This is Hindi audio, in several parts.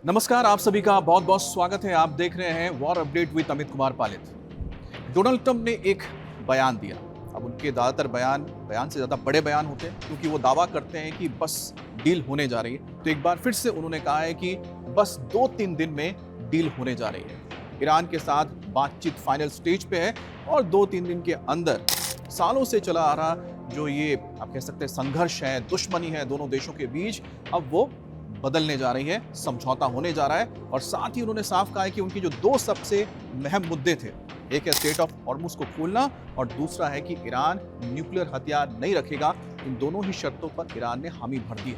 नमस्कार, आप सभी का बहुत बहुत स्वागत है। आप देख रहे हैं war update with Amit Kumar Palit. Donald Trump ने एक बयान दिया। अब उनके ज़्यादातर बयान से ज़्यादा बड़े बयान होते हैं, क्योंकि वो दावा करते हैं कि बस डील होने जा रही है। तो एक बार फिर से उन्होंने कहा है कि बस 2-3 दिन में डील होने जा रही है। ईरान के साथ बातचीत फाइनल स्टेज पे है और 2-3 दिन के अंदर सालों से चला आ रहा जो ये आप कह सकते हैं संघर्ष है, दुश्मनी है दोनों देशों के बीच, अब वो बदलने जा रही है, समझौता होने जा रहा है। और साथ ही उन्होंने साफ कहा है कि उनके जो दो सबसे अहम मुद्दे थे, एक है स्टेट ऑफ हॉर्मुज को खोलना और दूसरा है कि ईरान न्यूक्लियर हथियार नहीं रखेगा। इन दोनों ही शर्तों पर ईरान ने हामी भर दी है।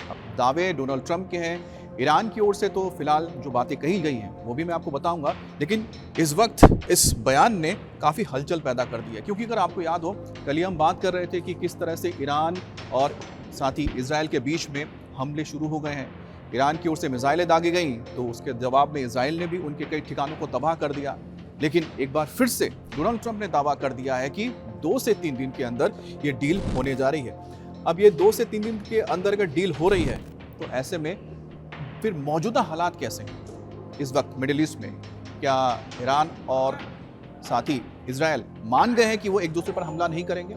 अब दावे डोनाल्ड ट्रंप के हैं, ईरान की ओर से तो फिलहाल जो बातें कही गई हैं वो भी मैं आपको बताऊंगा, लेकिन इस वक्त इस बयान ने काफी हलचल पैदा कर दी है। क्योंकि अगर आपको याद हो, कल ही हम बात कर रहे थे कि किस तरह से ईरान और साथ ही इजराइल के बीच में हमले शुरू हो गए हैं। ईरान की ओर से मिसाइलें दागी गईं, तो उसके जवाब में इजराइल ने भी उनके कई ठिकानों को तबाह कर दिया। लेकिन एक बार फिर से डोनाल्ड ट्रंप ने दावा कर दिया है कि 2 से 3 दिन के अंदर ये डील होने जा रही है। अब ये 2 से 3 दिन के अंदर अगर डील हो रही है, तो ऐसे में फिर मौजूदा हालात कैसे हैं इस वक्त मिडिल ईस्ट में? क्या ईरान और साथ ही इजराइल मान गए हैं कि वो एक दूसरे पर हमला नहीं करेंगे?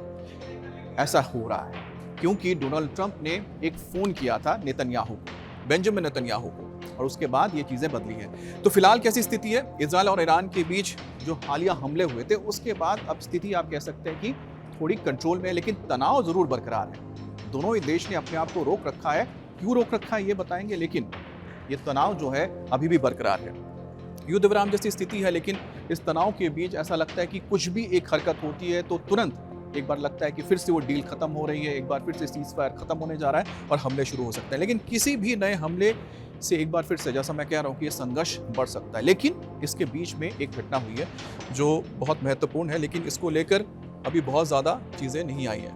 ऐसा हो रहा है क्योंकि डोनाल्ड ट्रंप ने एक फोन किया था नेतन्याहू को, बेंजामिन नेतन्याहू को, और उसके बाद ये चीजें बदली हैं। तो फिलहाल कैसी स्थिति है इजराइल और ईरान के बीच? जो हालिया हमले हुए थे उसके बाद अब स्थिति आप कह सकते हैं कि थोड़ी कंट्रोल में है, लेकिन तनाव जरूर बरकरार है। दोनों ही देश ने अपने आप को रोक रखा है। क्यों रोक रखा है ये बताएंगे, लेकिन ये तनाव जो है अभी भी बरकरार है। युद्ध विराम जैसी स्थिति है, लेकिन इस तनाव के बीच ऐसा लगता है कि कुछ भी एक हरकत होती है तो तुरंत एक बार लगता है कि फिर से वो डील खत्म हो रही है, एक बार फिर से सीज फायर खत्म होने जा रहा है और हमले शुरू हो सकते हैं। लेकिन किसी भी नए हमले से एक बार फिर से, जैसा मैं कह रहा हूँ, कि ये संघर्ष बढ़ सकता है। लेकिन इसके बीच में एक घटना हुई है जो बहुत महत्वपूर्ण है, लेकिन इसको लेकर अभी बहुत ज्यादा चीजें नहीं आई है।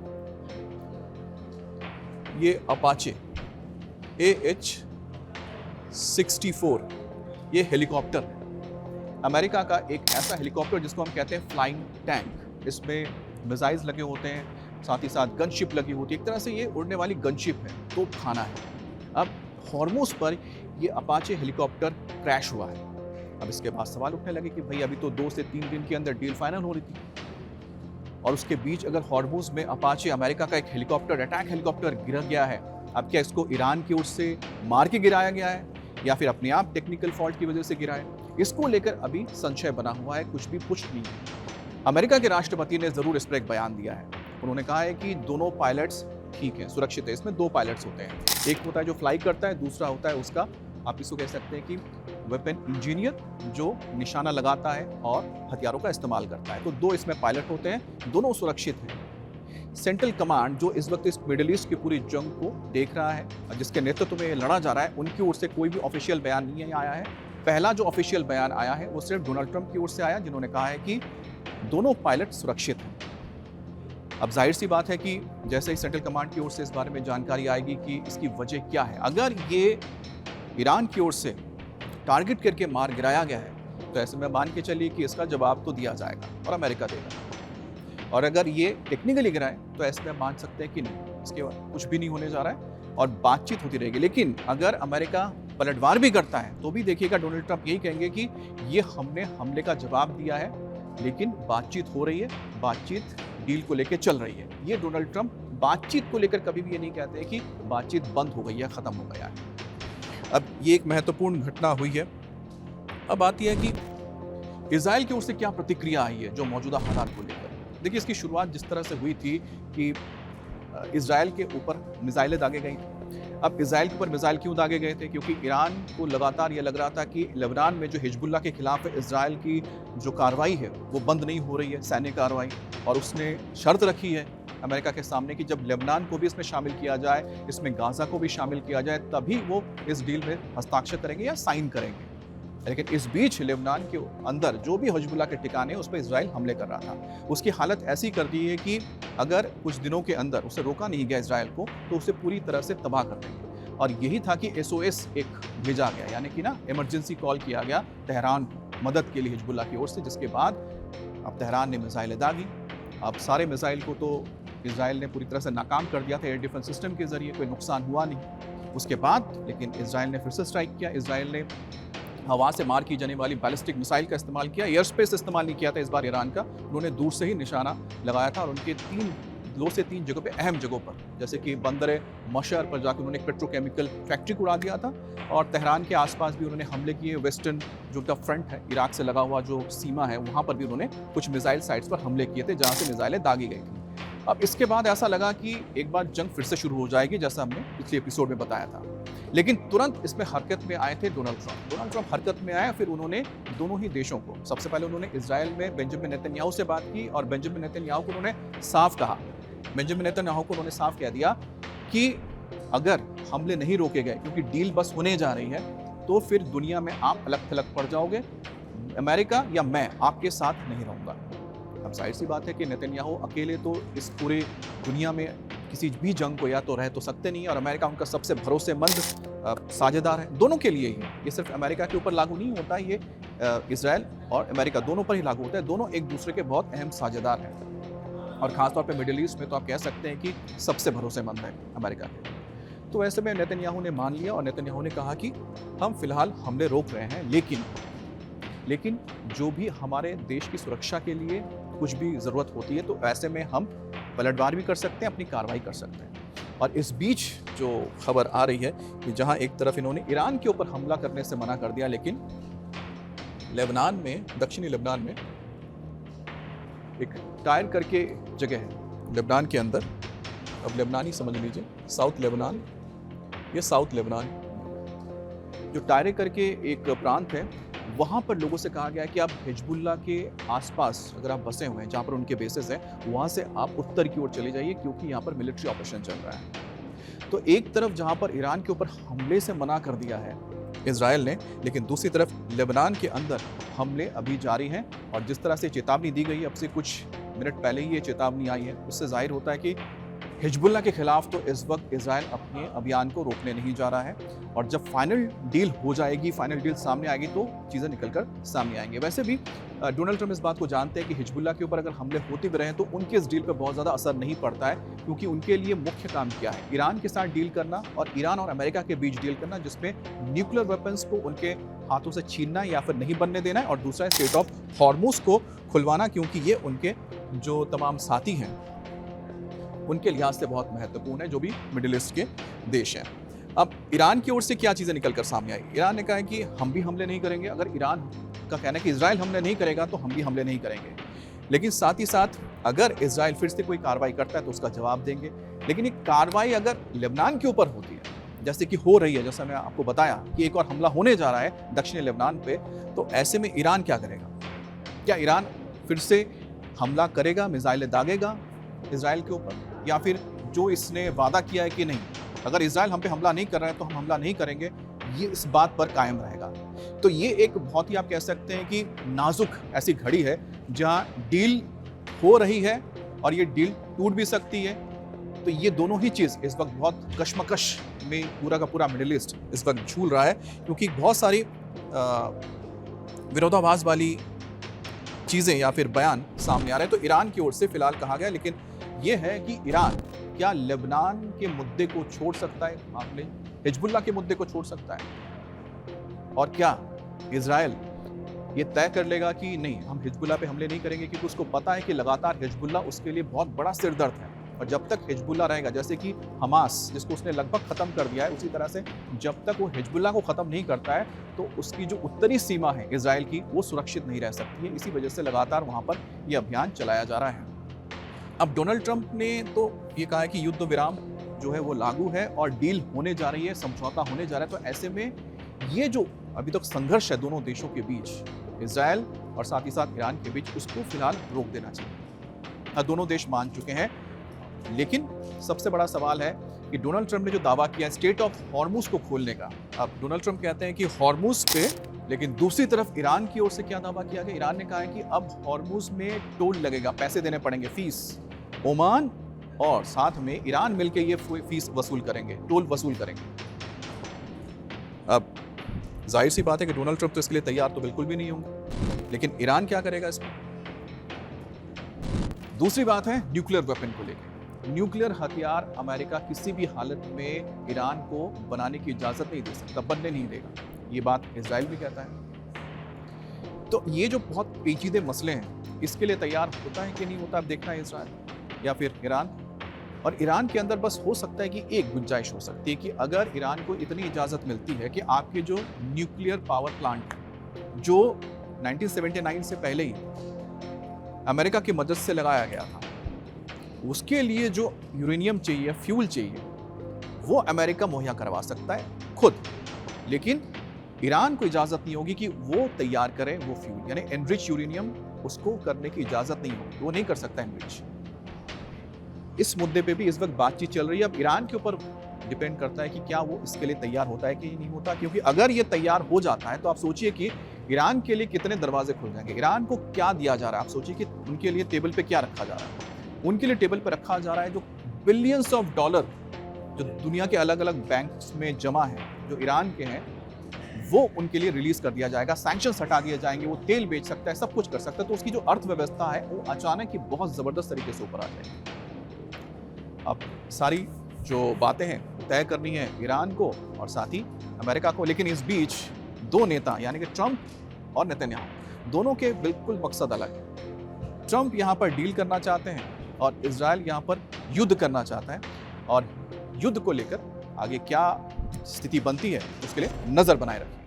ये अपाचे AH-64 ये हेलीकॉप्टर है, अमेरिका का एक ऐसा हेलीकॉप्टर जिसको हम कहते हैं फ्लाइंग टैंक। इसमें मिसाइल्स लगे होते हैं, साथ ही साथ गनशिप लगी होती है। एक तरह से ये उड़ने वाली गनशिप है, तोपखाना है। अब हॉर्मुज पर ये अपाचे हेलीकॉप्टर क्रैश हुआ है। अब इसके बाद सवाल उठने लगे कि भाई अभी तो 2 से 3 दिन के अंदर डील फाइनल हो रही थी, और उसके बीच अगर हॉर्मुज में अपाचे अमेरिका का एक हेलीकॉप्टर, अटैक हेलीकॉप्टर गिर गया है, अब क्या इसको ईरान की ओर से मार के गिराया गया है या फिर अपने आप टेक्निकल फॉल्ट की वजह से गिरा है? इसको लेकर अभी संशय बना हुआ है, कुछ भी पुष्ट नहीं है। अमेरिका के राष्ट्रपति ने जरूर इस पर एक बयान दिया है। उन्होंने कहा है कि दोनों पायलट्स ठीक हैं, सुरक्षित है। इसमें 2 पायलट्स होते हैं, एक होता है जो फ्लाई करता है, दूसरा होता है उसका, आप इसको कह सकते हैं कि वेपन इंजीनियर, जो निशाना लगाता है और हथियारों का इस्तेमाल करता है। तो 2 इसमें पायलट होते हैं, दोनों सुरक्षित हैं। सेंट्रल कमांड जो इस वक्त इस मिडिल ईस्ट की पूरी जंग को देख रहा है, जिसके नेतृत्व में लड़ा जा रहा है, उनकी ओर से कोई भी ऑफिशियल बयान नहीं आया है। पहला जो ऑफिशियल बयान आया है वो सिर्फ डोनाल्ड ट्रंप की ओर से आया, जिन्होंने कहा है कि दोनों पायलट सुरक्षित हैं। अब जाहिर सी बात है कि जैसे ही सेंट्रल कमांड की ओर से इस बारे में जानकारी आएगी कि इसकी वजह क्या है, अगर ये ईरान की ओर से टारगेट करके मार गिराया गया है, तो ऐसे में मान के चलिए कि इसका जवाब तो दिया जाएगा और अमेरिका देगा। और अगर ये टेक्निकली गिराए तो ऐसे में मान सकते हैं कि नहीं, इसके बाद कुछ भी नहीं होने जा रहा है और बातचीत होती रहेगी। लेकिन अगर अमेरिका पलटवार भी करता है तो भी देखिएगा डोनाल्ड ट्रंप यही कहेंगे कि ये हमने हमले का जवाब दिया है, लेकिन बातचीत हो रही है, बातचीत डील को लेकर चल रही है। ये डोनाल्ड ट्रंप बातचीत को लेकर कभी भी ये नहीं कहते कि बातचीत बंद हो गई है, खत्म हो गया है। अब ये एक महत्वपूर्ण घटना हुई है। अब आती है कि इजराइल की ओर से क्या प्रतिक्रिया आई है जो मौजूदा हालात को लेकर। देखिए, इसकी शुरुआत जिस तरह से हुई थी कि इजराइल के ऊपर मिसाइलें दागे गई। अब इजराइल के ऊपर मिसाइल क्यों दागे गए थे? क्योंकि ईरान को लगातार ये लग रहा था कि लेबनान में जो हिजबुल्लाह के खिलाफ इजराइल की जो कार्रवाई है वो बंद नहीं हो रही है, सैन्य कार्रवाई, और उसने शर्त रखी है अमेरिका के सामने कि जब लेबनान को भी इसमें शामिल किया जाए, इसमें गाजा को भी शामिल किया जाए, तभी वो इस डील में हस्ताक्षर करेंगे या साइन करेंगे। लेकिन इस बीच लेबनान के अंदर जो भी हिजबुल्लाह के ठिकाने उस पर इजराइल हमले कर रहा था। उसकी हालत ऐसी कर दी है कि अगर कुछ दिनों के अंदर उसे रोका नहीं गया इजराइल को, तो उसे पूरी तरह से तबाह कर देंगे। और यही था कि SOS एक भेजा गया, यानी कि ना इमरजेंसी कॉल किया गया तेहरान मदद के लिए हिजबुल्लाह की ओर से, जिसके बाद अब तेहरान ने मिसाइलें दागी। अब सारे मिसाइल को तो इजराइल ने पूरी तरह से नाकाम कर दिया था एयर डिफेंस सिस्टम के जरिए, कोई नुकसान हुआ नहीं। उसके बाद लेकिन इजराइल ने फिर से स्ट्राइक किया। इजराइल ने हवा से मार की जाने वाली बैलिस्टिक मिसाइल का इस्तेमाल किया, एयर स्पेस इस्तेमाल नहीं किया था इस बार ईरान का। उन्होंने दूर से ही निशाना लगाया था और उनके 2 से 3 जगहों पे, अहम जगहों पर, जैसे कि बंदर मशहर पर जाकर उन्होंने एक पेट्रोकेमिकल फैक्ट्री को उड़ा दिया था और तेहरान के आसपास भी उन्होंने हमले किए। वेस्टर्न जो उनका फ्रंट है, इराक से लगा हुआ जो सीमा है, वहाँ पर भी उन्होंने कुछ मिसाइल साइट्स पर हमले किए थे जहाँ से मिसाइलें दागी गई थी। अब इसके बाद ऐसा लगा कि एक बार जंग फिर से शुरू हो जाएगी, जैसा हमने पिछले एपिसोड में बताया था। लेकिन तुरंत इसमें हरकत में आए थे डोनाल्ड ट्रंप। डोनाल्ड ट्रंप हरकत में आए, फिर उन्होंने दोनों ही देशों को, सबसे पहले उन्होंने इजराइल में बेंजामिन नेतन्याहू से बात की और बेंजामिन नेतन्याहू को उन्होंने साफ कहा, बेंजामिन नेतन्याहू को उन्होंने साफ कह दिया कि अगर हमले नहीं रोके गए, क्योंकि डील बस होने जा रही है, तो फिर दुनिया में आप अलग थलग पड़ जाओगे, अमेरिका या मैं आपके साथ नहीं रहूंगा। अब जाहिर सी बात है कि नेतन्याहू अकेले तो इस पूरे दुनिया में किसी भी जंग को या तो रह तो सकते नहीं, और अमेरिका उनका सबसे भरोसेमंद साझेदार है। दोनों के लिए ही, ये सिर्फ अमेरिका के ऊपर लागू नहीं होता, ये इजराइल और अमेरिका दोनों पर ही लागू होता है। दोनों एक दूसरे के बहुत अहम साझेदार हैं और खासतौर पे मिडिल ईस्ट में तो आप कह सकते हैं कि सबसे भरोसेमंद है अमेरिका के। तो ऐसे में नेतन्याहू ने मान लिया और नेतन्याहू ने कहा कि हम फिलहाल हमले रोक रहे हैं, लेकिन जो भी हमारे देश की सुरक्षा के लिए कुछ भी ज़रूरत होती है तो ऐसे में हम पलटवार भी कर सकते हैं, अपनी कार्रवाई कर सकते हैं। और इस बीच जो खबर आ रही है कि जहां एक तरफ इन्होंने ईरान के ऊपर हमला करने से मना कर दिया, लेकिन लेबनान में, दक्षिणी लेबनान में एक टायर करके जगह है लेबनान के अंदर, अब लेबनान ही समझ लीजिए, साउथ लेबनान, ये साउथ लेबनान, जो टायरे करके एक प्रांत है, वहाँ पर लोगों से कहा गया है कि आप हिजबुल्लाह के आसपास अगर आप बसे हुए हैं, जहाँ पर उनके बेसेस हैं, वहाँ से आप उत्तर की ओर चले जाइए, क्योंकि यहाँ पर मिलिट्री ऑपरेशन चल रहा है। तो एक तरफ जहाँ पर ईरान के ऊपर हमले से मना कर दिया है इजराइल ने, लेकिन दूसरी तरफ लेबनान के अंदर हमले अभी जारी हैं। और जिस तरह से चेतावनी दी गई, अब से कुछ मिनट पहले ही ये चेतावनी आई है, उससे जाहिर होता है कि हिजबुल्लाह के खिलाफ तो इस वक्त इजराइल अपने अभियान को रोकने नहीं जा रहा है। और जब फाइनल डील हो जाएगी, फाइनल डील सामने आएगी, तो चीज़ें निकलकर सामने आएंगे। वैसे भी डोनाल्ड ट्रंप इस बात को जानते हैं कि हिजबुल्लाह के ऊपर अगर हमले होते भी रहे तो उनके इस डील पर बहुत ज़्यादा असर नहीं पड़ता है, क्योंकि उनके लिए मुख्य काम क्या है, ईरान के साथ डील करना और ईरान और अमेरिका के बीच डील करना, जिसमें न्यूक्लियर वेपन्स को उनके हाथों से छीनना या फिर नहीं बनने देना है, और दूसरा स्ट्रेट ऑफ हॉर्मुज को खुलवाना, क्योंकि ये उनके जो तमाम साथी हैं उनके लिहाज से बहुत महत्वपूर्ण है, जो भी मिडिल ईस्ट के देश हैं। अब ईरान की ओर से क्या चीज़ें निकलकर सामने आई, ईरान ने कहा है कि हम भी हमले नहीं करेंगे। अगर ईरान का कहना है कि इजराइल हमले नहीं करेगा तो हम भी हमले नहीं करेंगे, लेकिन साथ ही साथ अगर इजराइल फिर से कोई कार्रवाई करता है तो उसका जवाब देंगे। लेकिन एक कार्रवाई अगर लेबनान के ऊपर होती है, जैसे कि हो रही है, जैसा मैं आपको बताया कि एक और हमला होने जा रहा है दक्षिणी लेबनान पे, तो ऐसे में ईरान क्या करेगा? क्या ईरान फिर से हमला करेगा, मिसाइलें दागेगा इजराइल के ऊपर, या फिर जो इसने वादा किया है कि नहीं, अगर इजराइल हम पे हमला नहीं कर रहा है तो हम हमला नहीं करेंगे, ये इस बात पर कायम रहेगा? तो ये एक बहुत ही, आप कह सकते हैं कि नाजुक ऐसी घड़ी है जहां डील हो रही है और ये डील टूट भी सकती है। तो ये दोनों ही चीज़ इस वक्त बहुत कशमकश में पूरा का पूरा मिडिल ईस्ट इस वक्त झूल रहा है, क्योंकि बहुत सारी विरोधाभास वाली चीज़ें या फिर बयान सामने आ रहे हैं। तो ईरान की ओर से फिलहाल कहा गया, लेकिन ये है कि ईरान क्या लेबनान के मुद्दे को छोड़ सकता है, मामले हिजबुल्लाह के मुद्दे को छोड़ सकता है, और क्या इजराइल ये तय कर लेगा कि नहीं, हम हिजबुल्लाह पे हमले नहीं करेंगे, क्योंकि उसको पता है कि लगातार हिजबुल्लाह उसके लिए बहुत बड़ा सिरदर्द है। और जब तक हिजबुल्लाह रहेगा, जैसे कि हमास जिसको उसने लगभग ख़त्म कर दिया है, उसी तरह से जब तक वो हिजबुल्लाह को ख़त्म नहीं करता है तो उसकी जो उत्तरी सीमा है इजराइल की, वो सुरक्षित नहीं रह सकती है। इसी वजह से लगातार वहाँ पर यह अभियान चलाया जा रहा है। अब डोनाल्ड ट्रंप ने तो ये कहा है कि युद्ध विराम जो है वो लागू है और डील होने जा रही है, समझौता होने जा रहा है। तो ऐसे में ये जो अभी तक संघर्ष है दोनों देशों के बीच, इजराइल और साथ ही साथ ईरान के बीच, उसको फिलहाल रोक देना चाहिए। दोनों देश मान चुके हैं, लेकिन सबसे बड़ा सवाल है कि डोनाल्ड ट्रंप ने जो दावा किया है स्ट्रेट ऑफ हॉर्मुज को खोलने का, अब डोनाल्ड ट्रंप कहते हैं कि हॉर्मुज पे, लेकिन दूसरी तरफ ईरान की ओर से क्या दावा किया गया? ईरान ने कहा है कि अब हॉर्मुज में टोल लगेगा, पैसे देने पड़ेंगे, फीस। ओमान और साथ में ईरान मिलकर ये फीस वसूल करेंगे, टोल वसूल करेंगे। अब जाहिर सी बात है कि डोनाल्ड ट्रंप तो इसके लिए तैयार तो बिल्कुल भी नहीं होंगे, लेकिन ईरान क्या करेगा इसमें? दूसरी बात है न्यूक्लियर वेपन को लेकर। न्यूक्लियर हथियार अमेरिका किसी भी हालत में ईरान को बनाने की इजाज़त नहीं दे सकता, बनने नहीं देगा। ये बात इजराइल भी कहता है। तो ये जो बहुत पेचीदे मसले हैं, इसके लिए तैयार होता है कि नहीं होता, अब देखना है इजराइल या फिर ईरान। और ईरान के अंदर बस हो सकता है कि एक गुंजाइश हो सकती है कि अगर ईरान को इतनी इजाज़त मिलती है कि आपके जो न्यूक्लियर पावर प्लांट जो 1979 से पहले ही अमेरिका की मदद से लगाया गया था, उसके लिए जो यूरेनियम चाहिए, फ्यूल चाहिए, वो अमेरिका मुहैया करवा सकता है खुद। लेकिन ईरान को इजाज़त नहीं होगी कि वो तैयार करे वो फ्यूल, यानी एनरिच यूरेनियम उसको करने की इजाज़त नहीं होगी, वो नहीं कर सकता एनरिच। इस मुद्दे पे भी इस वक्त बातचीत चल रही है। अब ईरान के ऊपर डिपेंड करता है कि क्या वो इसके लिए तैयार होता है कि नहीं होता, क्योंकि अगर ये तैयार हो जाता है तो आप सोचिए कि ईरान के लिए कितने दरवाजे खुल जाएंगे। ईरान को क्या दिया जा रहा है, आप सोचिए कि उनके लिए टेबल पे क्या रखा जा रहा है। उनके लिए टेबल पे रखा जा रहा है जो बिलियंस ऑफ डॉलर जो दुनिया के अलग अलग बैंक्स में जमा है, जो ईरान के हैं, वो उनके लिए रिलीज कर दिया जाएगा, सैंक्शंस हटा दिए जाएंगे, वो तेल बेच सकता है, सब कुछ कर सकता है। तो उसकी जो अर्थव्यवस्था है वो अचानक ही बहुत जबरदस्त तरीके से ऊपर आ जाएगी। अब सारी जो बातें हैं तय करनी है ईरान को और साथ ही अमेरिका को। लेकिन इस बीच दो नेता यानी कि ट्रंप और नेतन्याहू दोनों के बिल्कुल मकसद अलग है। ट्रंप यहाँ पर डील करना चाहते हैं और इजराइल यहाँ पर युद्ध करना चाहता है, और युद्ध को लेकर आगे क्या स्थिति बनती है उसके लिए नजर बनाए रखें।